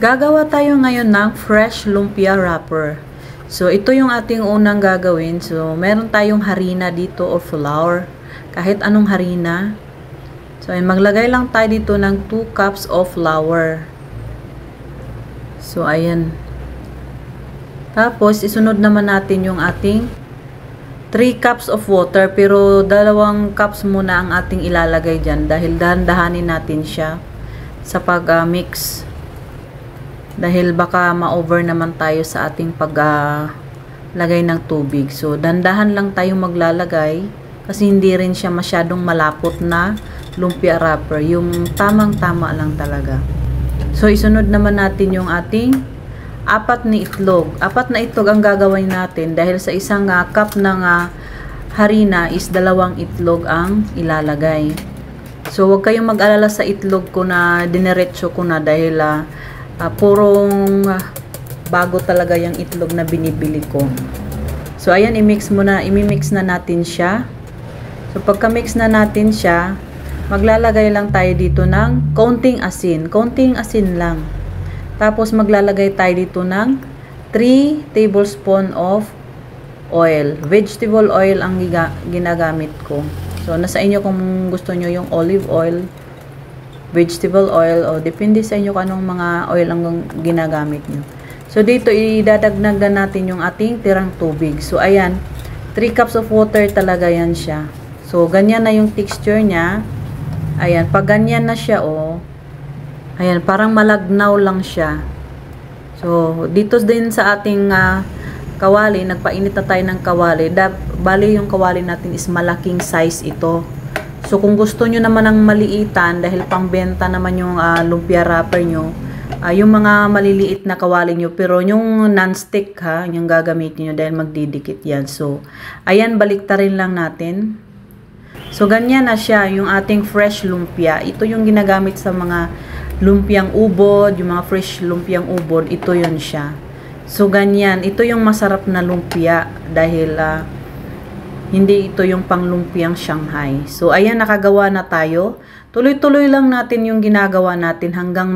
Gagawa tayo ngayon ng fresh lumpia wrapper. So, ito yung ating unang gagawin. So, meron tayong harina dito o flour. Kahit anong harina. So, maglagay lang tayo dito ng 2 cups of flour. So, ayan. Tapos, isunod naman natin yung ating 3 cups of water. Pero, 2 cups muna ang ating ilalagay dyan. Dahil dahan-dahanin natin siya sa pag-mix. Dahil baka ma-over naman tayo sa ating paglagay ng tubig. So, dandahan lang tayong maglalagay kasi hindi rin siya masyadong malapot na lumpia wrapper. Yung tamang-tama lang talaga. So, isunod naman natin yung ating 4 na itlog. 4 na itlog ang gagawin natin dahil sa isang cup ng harina is 2 itlog ang ilalagay. So, huwag kayong mag-alala sa itlog ko na dinerecho ko na dahil purong bago talaga yung itlog na binibili ko. So, ayan, imimix na natin siya. So, pagka-mix na natin siya, maglalagay lang tayo dito ng konting asin lang. Tapos, maglalagay tayo dito ng 3 tablespoon of oil. Vegetable oil ang ginagamit ko. So, nasa inyo kung gusto nyo yung olive oil, vegetable oil, o depende sa inyo kung anong mga oil ang ginagamit nyo. So, dito idadagnagan natin yung ating tirang tubig. So, ayan, 3 cups of water talaga yan siya. So, ganyan na yung texture niya. Ayan, pag ganyan na siya, ayan, parang malagnaw lang siya. So, dito din sa ating kawali, nagpainit na tayo ng kawali. Bali, yung kawali natin is malaking size ito. So, kung gusto nyo naman ng maliitan, dahil pangbenta naman yung lumpia wrapper nyo, yung mga maliliit na kawali nyo, pero yung non-stick yung gagamitin nyo dahil magdidikit yan. So, ayan, baliktarin lang natin. So, ganyan na siya, yung ating fresh lumpia. Ito yung ginagamit sa mga lumpiang ubod, yung mga fresh lumpiang ubod, ito yun siya. So, ganyan. Ito yung masarap na lumpia dahil hindi ito yung panglumpiang Shanghai. So, ayan, nakagawa na tayo. Tuloy-tuloy lang natin yung ginagawa natin hanggang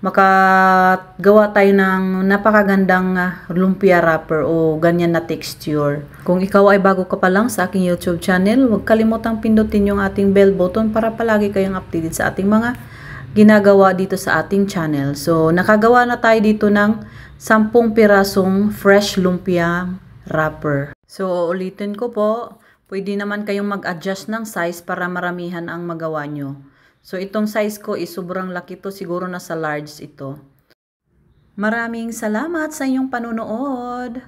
makagawa tayo ng napakagandang lumpia wrapper o ganyan na texture. Kung ikaw ay bago ka pa lang sa aking YouTube channel, huwag kalimutang pindutin yung ating bell button para palagi kayong updated sa ating mga ginagawa dito sa ating channel. So, nakagawa na tayo dito ng 10 pirasong fresh lumpia wrapper. So, ulitin ko po, pwede naman kayong mag-adjust ng size para maramihan ang magawa nyo. So, itong size ko is sobrang laki to, siguro nasa large ito. Maraming salamat sa inyong panunood.